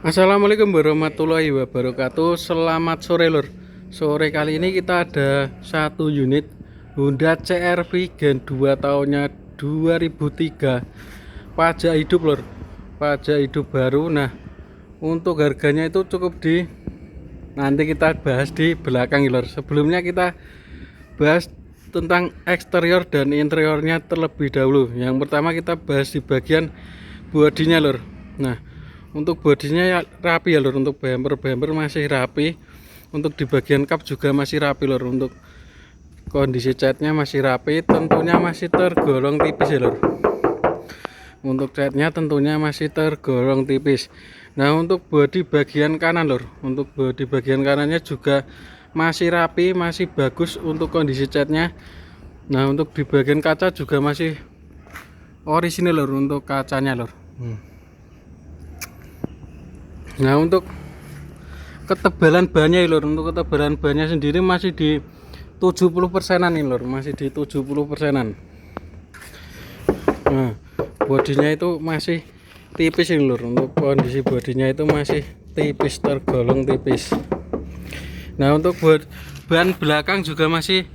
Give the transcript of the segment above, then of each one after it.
Assalamualaikum warahmatullahi wabarakatuh. Selamat sore lur. Sore kali ini kita ada satu unit Honda CR-V Gen 2 tahunnya 2003. Pajak hidup lur. Pajak hidup baru. Nah, untuk harganya itu cukup nanti kita bahas di belakang lur. Sebelumnya kita bahas tentang eksterior dan interiornya terlebih dahulu. Yang pertama kita bahas di bagian bodinya lur. Nah, untuk bodinya ya rapi ya lur, untuk bumper masih rapi, untuk di bagian kap juga masih rapi lur, untuk kondisi catnya masih rapi, tentunya masih tergolong tipis ya lur. Untuk catnya tentunya masih tergolong tipis. Nah, untuk bodi bagian kanan lur, untuk bodi bagian kanannya juga masih rapi, masih bagus untuk kondisi catnya. Nah, untuk di bagian kaca juga masih orisinil lur, untuk kacanya lur. Nah, untuk ketebalan bannya lur, untuk ketebalan bannya sendiri masih di 70%-an nih lur, masih di 70%-an. Nah, bodinya itu masih tipis ini lur, untuk kondisi bodinya itu masih tipis, tergolong tipis. Nah, untuk ban belakang juga masih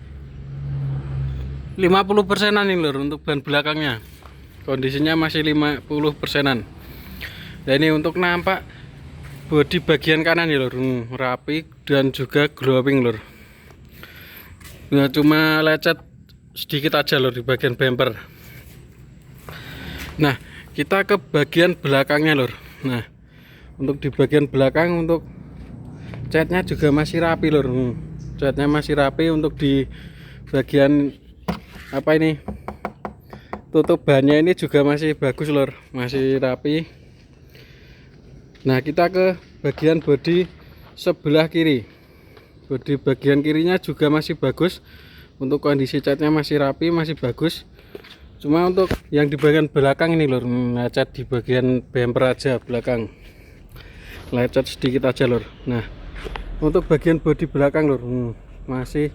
50%-an nih lur, untuk ban belakangnya kondisinya masih 50%-an. Nah, ini untuk nampak bodi bagian kanan ya lur, rapi dan juga glowing lur. Nah, cuma lecet sedikit aja lur di bagian bumper. Nah, kita ke bagian belakangnya lur. Nah, untuk di bagian belakang untuk catnya juga masih rapi lur. Catnya masih rapi, untuk di bagian apa ini, tutup bannya ini juga masih bagus lur, masih rapi. Nah, kita ke bagian bodi sebelah kiri. Bodi bagian kirinya juga masih bagus, untuk kondisi catnya masih rapi, masih bagus. Cuma untuk yang di bagian belakang ini lur, lecet di bagian bumper aja belakang, lecet sedikit aja lur. Nah, untuk bagian bodi belakang lur, masih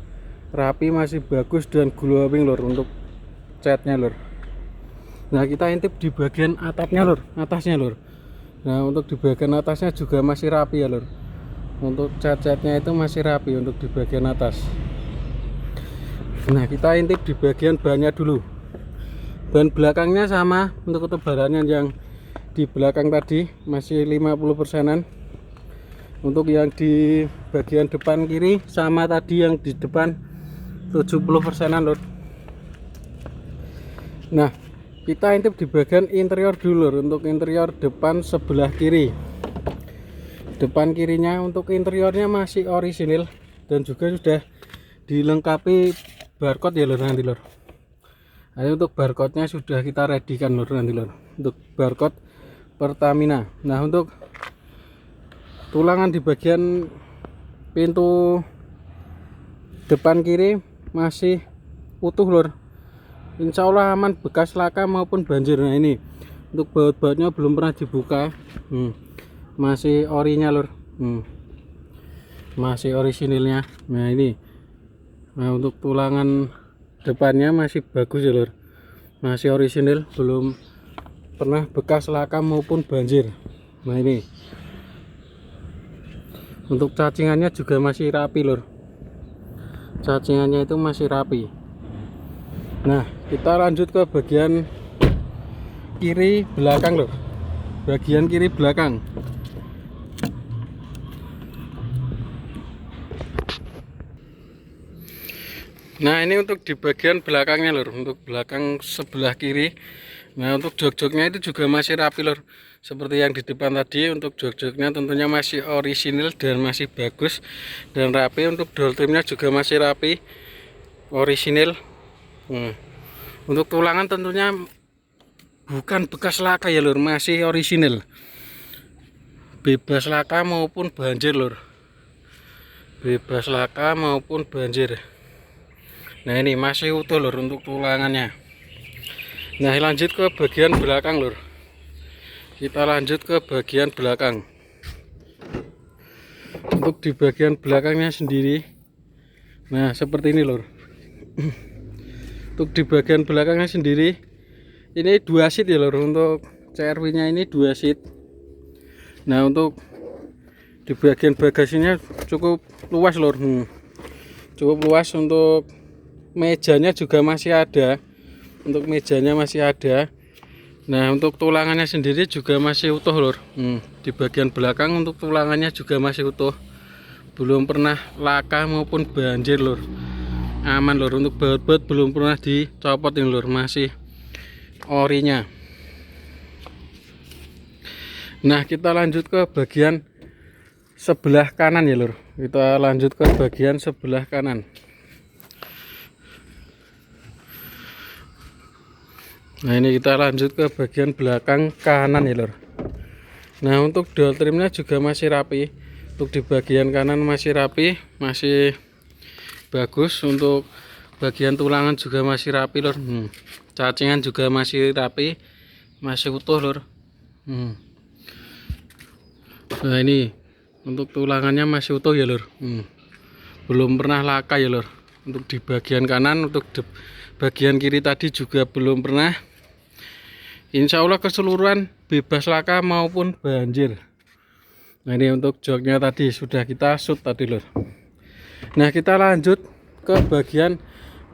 rapi, masih bagus dan glowing lur untuk catnya lur. Nah, kita intip di bagian atapnya lur, atasnya lur. Nah, untuk di bagian atasnya juga masih rapi ya lur. Untuk cat-catnya itu masih rapi untuk di bagian atas. Nah, kita intip di bagian bannya dulu. Ban belakangnya sama, untuk ketebalannya yang di belakang tadi masih 50%-an. Untuk yang di bagian depan kiri sama tadi, yang di depan 70%-an lur. Nah, kita intip di bagian interior dulu lur. Untuk interior depan sebelah kiri, depan kirinya untuk interiornya masih orisinil dan juga sudah dilengkapi barcode ya lur nanti lur. Nah, untuk barcode-nya sudah kita ready kan lur nanti lur, untuk barcode Pertamina. Nah, untuk tulangan di bagian pintu depan kiri masih utuh lur, insya Allah aman bekas laka maupun banjir. Nah, ini untuk baut-bautnya belum pernah dibuka, masih orinya lur, masih orisinilnya. Nah, ini, nah untuk tulangan depannya masih bagus ya lur, masih orisinil, belum pernah bekas laka maupun banjir. Nah, ini untuk cacingannya juga masih rapi lur, cacingannya itu masih rapi. Nah, kita lanjut ke bagian kiri belakang lur, bagian kiri belakang. Nah, ini untuk di bagian belakangnya lur, untuk belakang sebelah kiri. Nah, untuk jok-joknya itu juga masih rapi lur, seperti yang di depan tadi. Untuk jok-joknya tentunya masih orisinil dan masih bagus dan rapi. Untuk door trimnya juga masih rapi, orisinil. Untuk tulangan tentunya bukan bekas laka ya lur, masih orisinil, bebas laka maupun banjir lur, bebas laka maupun banjir. Nah, ini masih utuh lur untuk tulangannya. Nah, lanjut ke bagian belakang lur, kita lanjut ke bagian belakang. Untuk di bagian belakangnya sendiri, nah seperti ini lur. Untuk di bagian belakangnya sendiri ini 2 seat ya lur, untuk CR-V nya ini 2 seat. Nah, untuk di bagian bagasinya cukup luas lor. Cukup luas. Untuk mejanya juga masih ada. Untuk mejanya masih ada. Nah, untuk tulangannya sendiri juga masih utuh lor. Di bagian belakang untuk tulangannya juga masih utuh, belum pernah laka maupun banjir lor. Aman lor. Untuk baut-baut belum pernah dicopot ini lor, masih orinya. Nah, kita lanjut ke bagian sebelah kanan ya lor. Kita lanjut ke bagian sebelah kanan. Nah, ini kita lanjut ke bagian belakang kanan ya lor. Nah, untuk dual trimnya juga masih rapi. Untuk di bagian kanan masih rapi, masih bagus. Untuk bagian tulangan juga masih rapi lor. Cacingan juga masih rapi, masih utuh lor. Nah, ini untuk tulangannya masih utuh ya lor. Belum pernah laka ya lor. Untuk di bagian kanan, untuk di bagian kiri tadi juga belum pernah. Insya Allah keseluruhan bebas laka maupun banjir. Nah, ini untuk joknya tadi sudah kita shoot tadi lor. Nah, kita lanjut ke bagian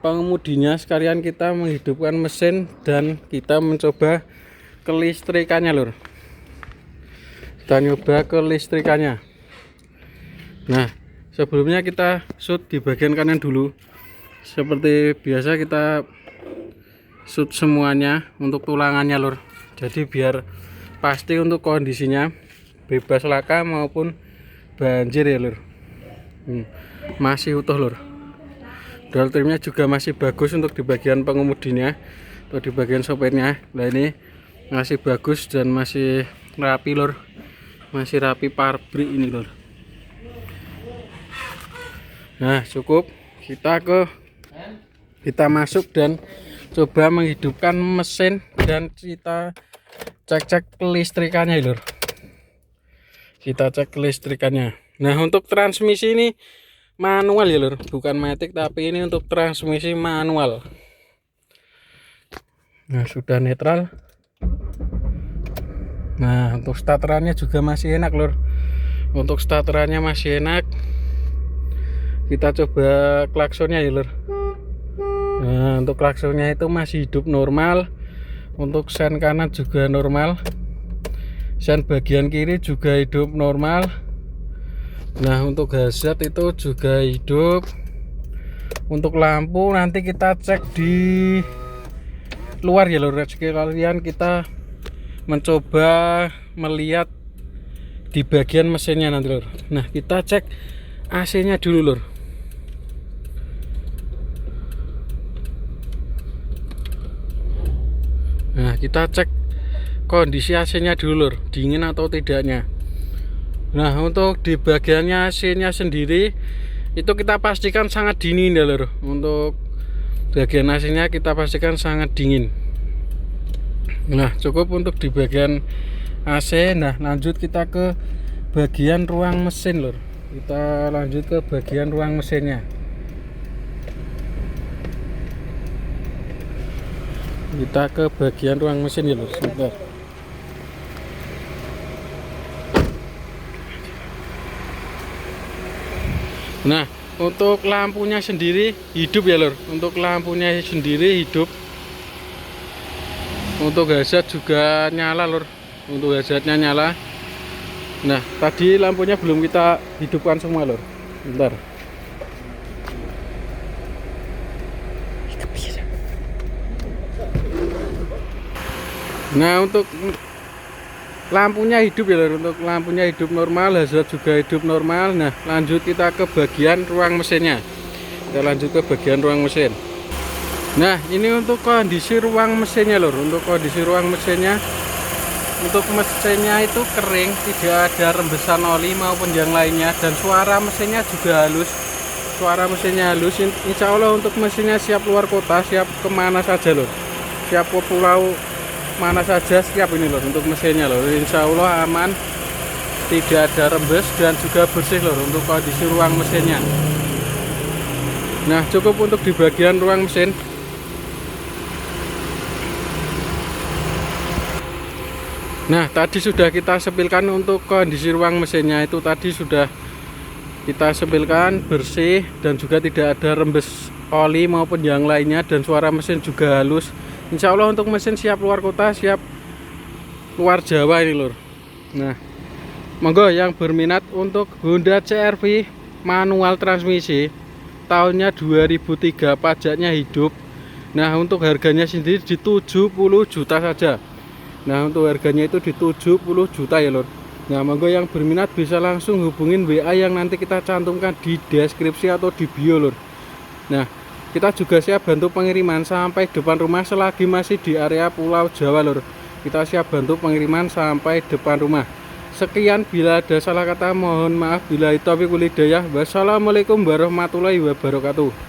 pengemudinya, sekalian kita menghidupkan mesin dan kita mencoba kelistrikannya lor. Kita nyoba kelistrikannya. Nah, sebelumnya kita shoot di bagian kanan dulu. Seperti biasa kita shoot semuanya untuk tulangannya lor. Jadi biar pasti untuk kondisinya bebas laka maupun banjir ya lor. Masih utuh lor. Dual trimnya juga masih bagus untuk di bagian pengemudinya atau di bagian sopirnya. Nah, ini masih bagus dan masih rapi lor. Masih rapi parbrik ini lor. Nah, cukup kita masuk dan coba menghidupkan mesin dan kita cek kelistrikannya lor. Kita cek kelistrikannya. Nah, untuk transmisi ini manual ya lor, bukan matic tapi ini untuk transmisi manual. Nah, sudah netral. Nah, untuk starterannya juga masih enak lor. Untuk starterannya masih enak. Kita coba klaksonnya ya lor. Nah, untuk klaksonnya itu masih hidup normal. Untuk sen kanan juga normal. Sen bagian kiri juga hidup normal. Nah, untuk hazard itu juga hidup. Untuk lampu nanti kita cek di luar ya lor. Sekalian kita mencoba melihat di bagian mesinnya nanti lor. Nah, kita cek AC nya dulu lor. Nah, kita cek kondisi AC nya dulu lor, dingin atau tidaknya. Nah, untuk di bagiannya AC nya sendiri itu kita pastikan sangat dingin ya lor. Untuk bagian AC nya kita pastikan sangat dingin. Nah, cukup untuk di bagian AC. Nah, lanjut kita ke bagian ruang mesin lor. Kita lanjut ke bagian ruang mesinnya. Kita ke bagian ruang mesin ya lor. Sebentar. Nah, untuk lampunya sendiri hidup ya lor. Untuk lampunya sendiri hidup. Untuk hazard juga nyala lor. Untuk hazardnya nyala. Nah, tadi lampunya belum kita hidupkan semua lor. Bentar. Nah, untuk lampunya hidup ya lor. Untuk lampunya hidup normal, hazard juga hidup normal. Nah, lanjut kita ke bagian ruang mesinnya. Kita lanjut ke bagian ruang mesin. Nah, ini untuk kondisi ruang mesinnya lor. Untuk kondisi ruang mesinnya, untuk mesinnya itu kering, tidak ada rembesan oli maupun yang lainnya, dan suara mesinnya juga halus. Suara mesinnya halus. Insya Allah untuk mesinnya siap luar kota, siap kemana saja lor. Siap ke pulau mana saja siap ini lor untuk mesinnya lor. Insya Allah aman, tidak ada rembes dan juga bersih lor untuk kondisi ruang mesinnya. Nah, cukup untuk di bagian ruang mesin. Nah, tadi sudah kita sepilkan untuk kondisi ruang mesinnya, itu tadi sudah kita sepilkan bersih dan juga tidak ada rembes oli maupun yang lainnya, dan suara mesin juga halus. Insya Allah untuk mesin siap luar kota, siap luar Jawa ini lur. Nah, monggo yang berminat untuk Honda CR-V manual transmisi tahunnya 2003, pajaknya hidup. Nah, untuk harganya sendiri di 70 juta saja. Nah, untuk harganya itu di 70 juta ya lur. Nah, monggo yang berminat bisa langsung hubungin WA yang nanti kita cantumkan di deskripsi atau di bio lur. Nah, kita juga siap bantu pengiriman sampai depan rumah selagi masih di area Pulau Jawa lur. Kita siap bantu pengiriman sampai depan rumah. Sekian, bila ada salah kata mohon maaf. Bila itu wal hidayah. Wassalamualaikum warahmatullahi wabarakatuh.